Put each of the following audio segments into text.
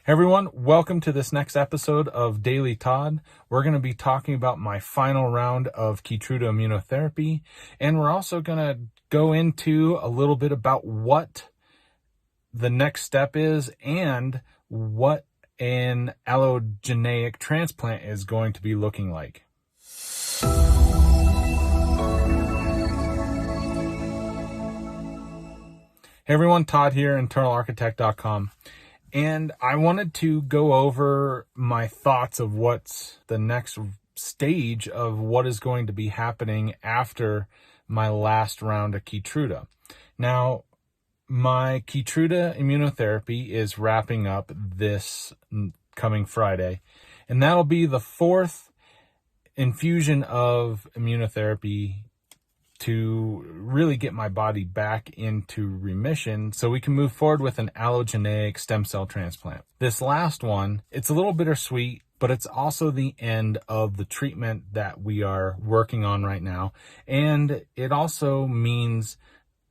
Hey everyone, welcome to this next episode of DailyTodd. We're going to be talking about my final round of Keytruda immunotherapy, and we're also going to go into a little bit about what the next step is and what an allogeneic transplant is going to be looking like. Hey everyone, Todd here, internalarchitect.com. And I wanted to go over my thoughts of what's the next stage of what is going to be happening after my last round of Keytruda. Now, my Keytruda immunotherapy is wrapping up this coming Friday, and that'll be the fourth infusion of immunotherapy to really get my body back into remission so we can move forward with an allogeneic stem cell transplant. This last one, it's a little bittersweet, but it's also the end of the treatment that we are working on right now. And it also means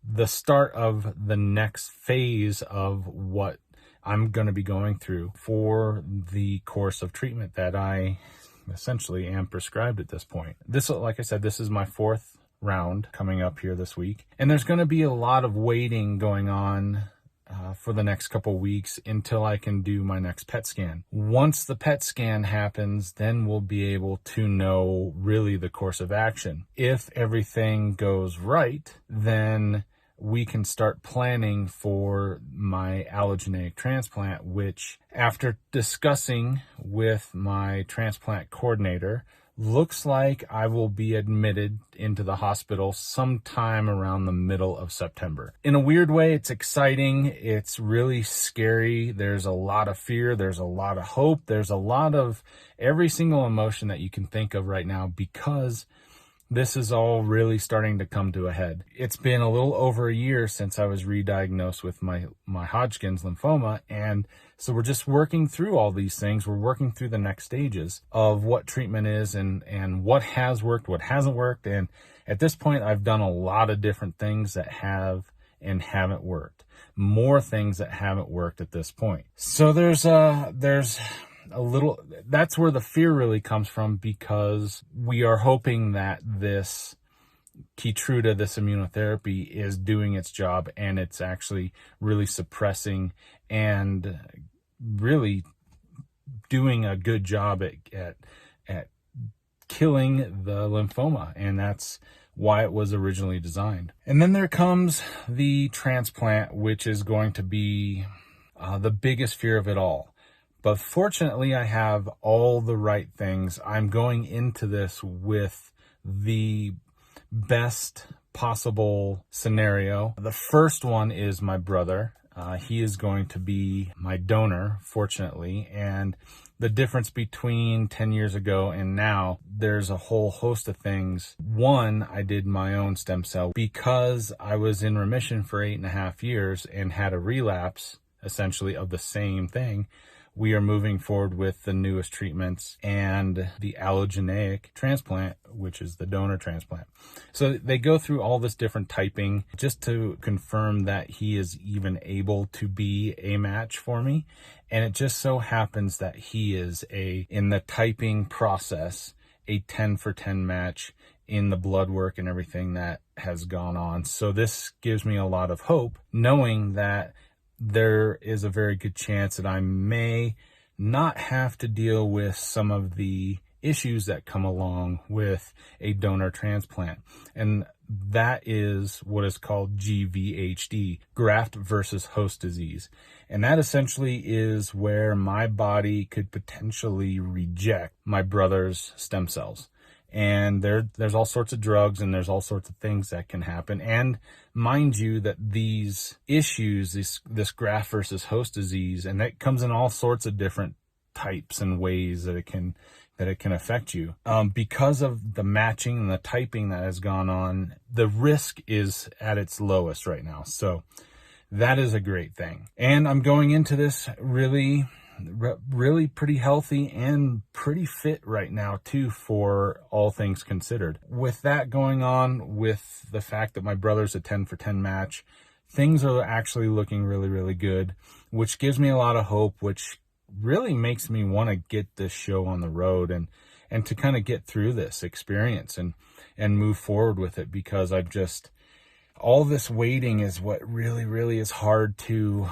the start of the next phase of what I'm going to be going through for the course of treatment that I essentially am prescribed at this point. This, like I said, this is my fourth round coming up here this week, and there's going to be a lot of waiting going on for the next couple weeks until I can do my next PET scan. Once the PET scan happens, then we'll be able to know really the course of action. If everything goes right, then we can start planning for my allogeneic transplant, which, after discussing with my transplant coordinator, looks like I will be admitted into the hospital sometime around the middle of September. In a weird way, it's exciting. It's really scary. There's a lot of fear. There's a lot of hope. There's a lot of every single emotion that you can think of right now, because this is all really starting to come to a head. It's been a little over a year since I was re-diagnosed with my Hodgkin's lymphoma, and so we're just working through all these things. We're working through the next stages of what treatment is and what has worked, what hasn't worked, and at this point I've done a lot of different things that have and haven't worked. More things that haven't worked at this point. So there's a little, that's where the fear really comes from, because we are hoping that this Keytruda, this immunotherapy, is doing its job, and it's actually really suppressing and really doing a good job at killing the lymphoma, and that's why it was originally designed. And then there comes the transplant, which is going to be the biggest fear of it all. But fortunately, I have all the right things. I'm going into this with the best possible scenario. The first one is my brother. He is going to be my donor, fortunately. And the difference between 10 years ago and now, there's a whole host of things. One, I did my own stem cell because I was in remission for 8.5 years and had a relapse, essentially, of the same thing. We are moving forward with the newest treatments and the allogeneic transplant, which is the donor transplant. So they go through all this different typing just to confirm that he is even able to be a match for me. And it just so happens that he is in the typing process, a 10 for 10 match in the blood work and everything that has gone on. So this gives me a lot of hope, knowing that there is a very good chance that I may not have to deal with some of the issues that come along with a donor transplant. And that is what is called GVHD, graft versus host disease. And that essentially is where my body could potentially reject my brother's stem cells. And there's all sorts of drugs and there's all sorts of things that can happen. And mind you that these issues, this graft versus host disease, and that comes in all sorts of different types and ways that it can affect you. Because of the matching and the typing that has gone on, the risk is at its lowest right now. So that is a great thing. And I'm going into this really pretty healthy and pretty fit right now too, for all things considered. With that going on, with the fact that my brother's a 10 for 10 match, things are actually looking really, really good, which gives me a lot of hope, which really makes me want to get this show on the road and to kind of get through this experience and move forward with it, because all this waiting is what really is hard to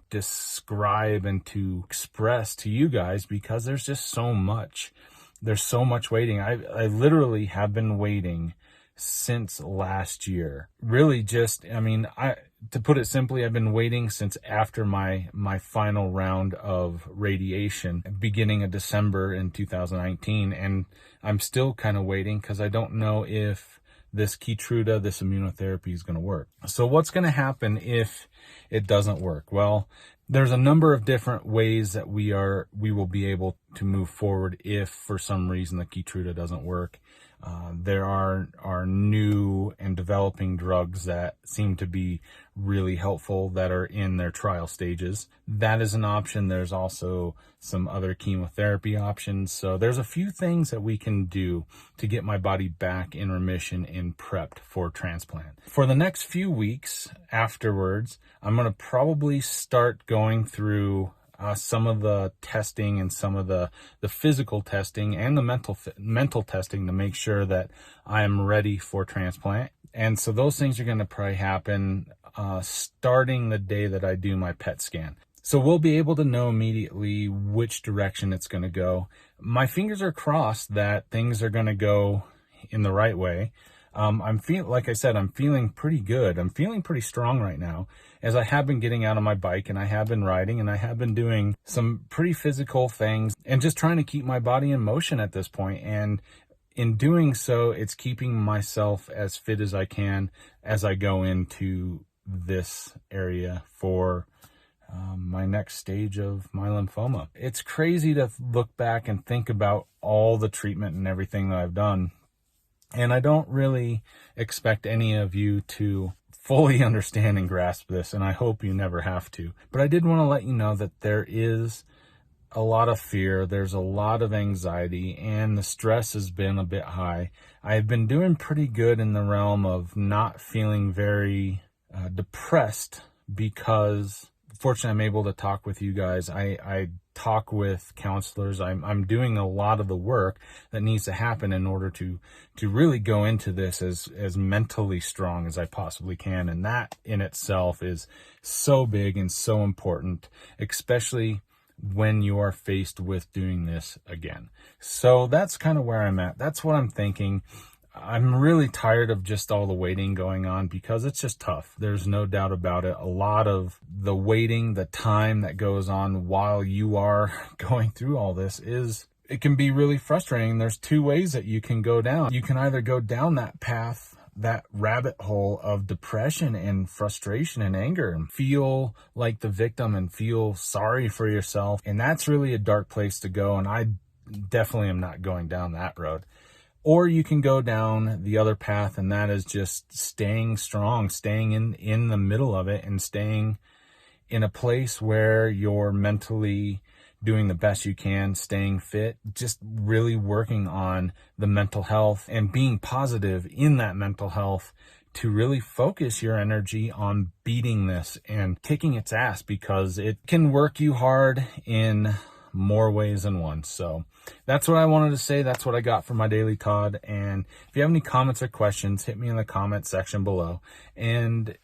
describe and to express to you guys, because there's just so much. There's so much waiting. I literally have been waiting since last year. Really to put it simply, I've been waiting since after my final round of radiation, beginning of December in 2019. And I'm still kind of waiting because I don't know if this Keytruda, this immunotherapy is going to work. So what's going to happen if it doesn't work? Well, there's a number of different ways that we will be able to move forward if for some reason the Keytruda doesn't work. There are new and developing drugs that seem to be really helpful that are in their trial stages. That is an option. There's also some other chemotherapy options. So there's a few things that we can do to get my body back in remission and prepped for transplant. For the next few weeks afterwards, I'm going to probably start going through some of the testing and some of the physical testing and the mental testing to make sure that I am ready for transplant. And so those things are going to probably happen starting the day that I do my PET scan. So we'll be able to know immediately which direction it's going to go. My fingers are crossed that things are going to go in the right way. Like I said, I'm feeling pretty good. I'm feeling pretty strong right now, as I have been getting out on my bike and I have been riding and I have been doing some pretty physical things and just trying to keep my body in motion at this point. And in doing so, it's keeping myself as fit as I can as I go into this area for my next stage of my lymphoma. It's crazy to look back and think about all the treatment and everything that I've done. And I don't really expect any of you to fully understand and grasp this, and I hope you never have to. But I did want to let you know that there is a lot of fear, there's a lot of anxiety, and the stress has been a bit high. I've been doing pretty good in the realm of not feeling very depressed, because fortunately I'm able to talk with you guys. I talk with counselors. I'm doing a lot of the work that needs to happen in order to really go into this as mentally strong as I possibly can. And that in itself is so big and so important, especially when you are faced with doing this again. So that's kind of where I'm at. That's what I'm thinking. I'm really tired of just all the waiting going on, because it's just tough. There's no doubt about it. A lot of the waiting, the time that goes on while you are going through all this it can be really frustrating. There's two ways that you can go down. You can either go down that path, that rabbit hole of depression and frustration and anger, and feel like the victim and feel sorry for yourself. And that's really a dark place to go. And I definitely am not going down that road. Or you can go down the other path, and that is just staying strong, staying in the middle of it, and staying in a place where you're mentally doing the best you can, staying fit, just really working on the mental health and being positive in that mental health to really focus your energy on beating this and kicking its ass, because it can work you hard in more ways than one. So that's what I wanted to say. That's what I got for my Daily Todd. And if you have any comments or questions, hit me in the comment section below. And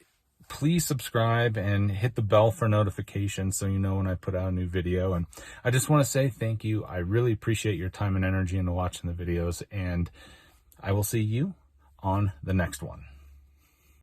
please subscribe and hit the bell for notifications so you know when I put out a new video. And I just want to say thank you. I really appreciate your time and energy into watching the videos. And I will see you on the next one.